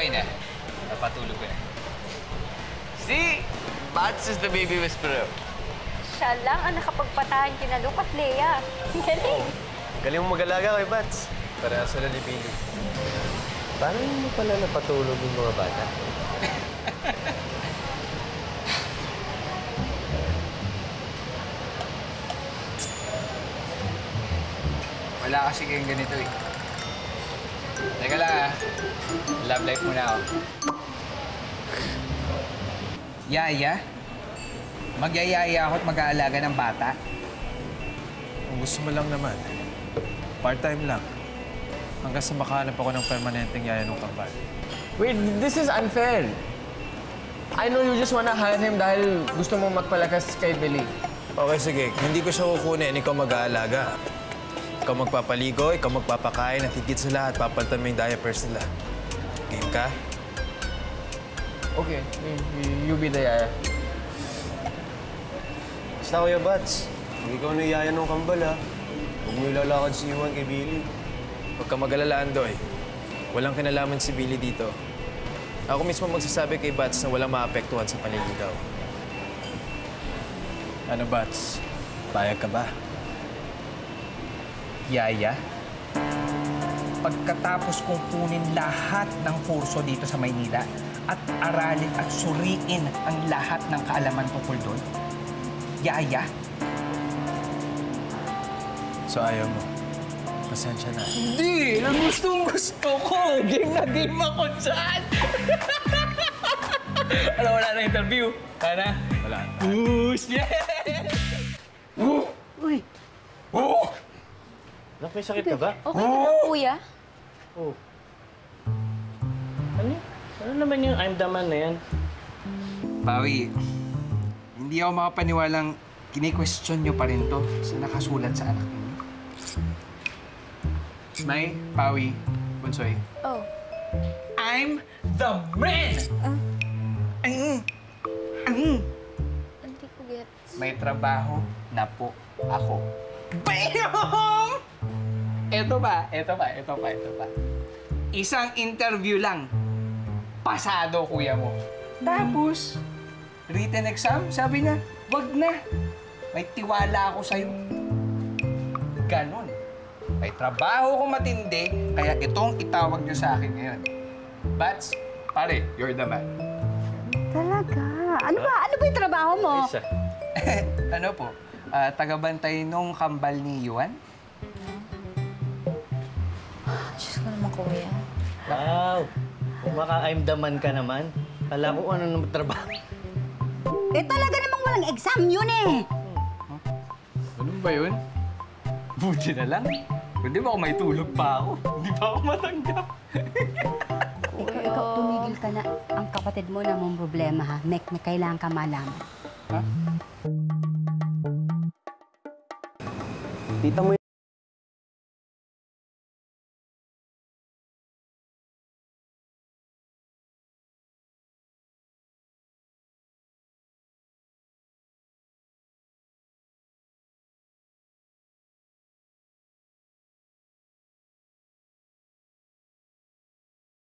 Okay na. Napatulog ko na. See? Bats is the baby whisperer. Siya lang ang nakapagpatahan kina Luke at Leia. Galing. Galing mo mag-alaga kay Bats. Para sa ni Billy. Paano mo pala napatulog yung mga bata? Wala kasi kayong ganito eh. Teka lang Love life muna ako. Yaya? Magyayaya ako at mag-aalaga ng bata? Kung gusto mo lang naman, part-time lang. Hanggang sa makahanap ako ng permanenteng yaya ng kambal. Wait, this is unfair. I know you just wanna hire him dahil gusto mo magpalakas kay Billy. Okay, sige. Hindi ko siya kukunin. Ikaw mag-aalaga. Ikaw magpapaligo, ikaw magpapakain, at higit sa lahat, papalitan mo yung diapers nila. Game ka? Okay, you be the yaya. Basta, Kuya Bats. Kung ikaw na yaya ng kambal, ha? Huwag mo ilalakad si Iwan kay Billy. Huwag ka mag-alala, Andoy. Walang kinalaman si Billy dito. Ako mismo magsasabi kay Bats na walang maapektuhan sa panliligaw. Ano, Bats? Payag ka ba? Yaya? Pagkatapos kong kunin lahat ng kurso dito sa Maynila at aralin at suriin ang lahat ng kaalaman tungkol doon, Yaya? So ayaw mo. Pasensya na. Hindi! Gustong-gusto ko! Game na game ako dyan! Ano, wala na interview? Wala na? Wala na. Push! Yeah! Uy, Anak, may sakit ka ba? okay ka lang, kuya? Oh. Ano naman yung I'm the man na yan? Pawi, hindi ako makapaniwalang kini-question nyo pa rin to sa nakasulat sa anak ninyo. May, Pawi, Bunsoy. Oh. I'm the man! Hindi ko gets. May trabaho na po ako. Bam! Ito pa. Isang interview lang. Pasado, kuya mo. Tapos, written exam, sabi niya, wag na. May tiwala ako sa'yo. Ganon. May trabaho ko matindi, kaya itong itawag niyo sa akin ngayon. Bats, pare, you're the man. Talaga? Ano ba yung trabaho mo? Isa. Ano po? Tagabantay nung kambal ni Yuan? Diyos ko naman, kuya. Wow! Kung maka-I'm the man ka naman, kala ko ano naman trabaho. Eh talaga namang walang exam yun eh. Ganun ba yun? Buti na lang. Hindi ba ako may tulog pa ako? Hindi pa ako matanggap. Ikaw, tumigil ka na. Ang kapatid mo na mong problema ha. May kailangan ka malaman. Ha? Tita mo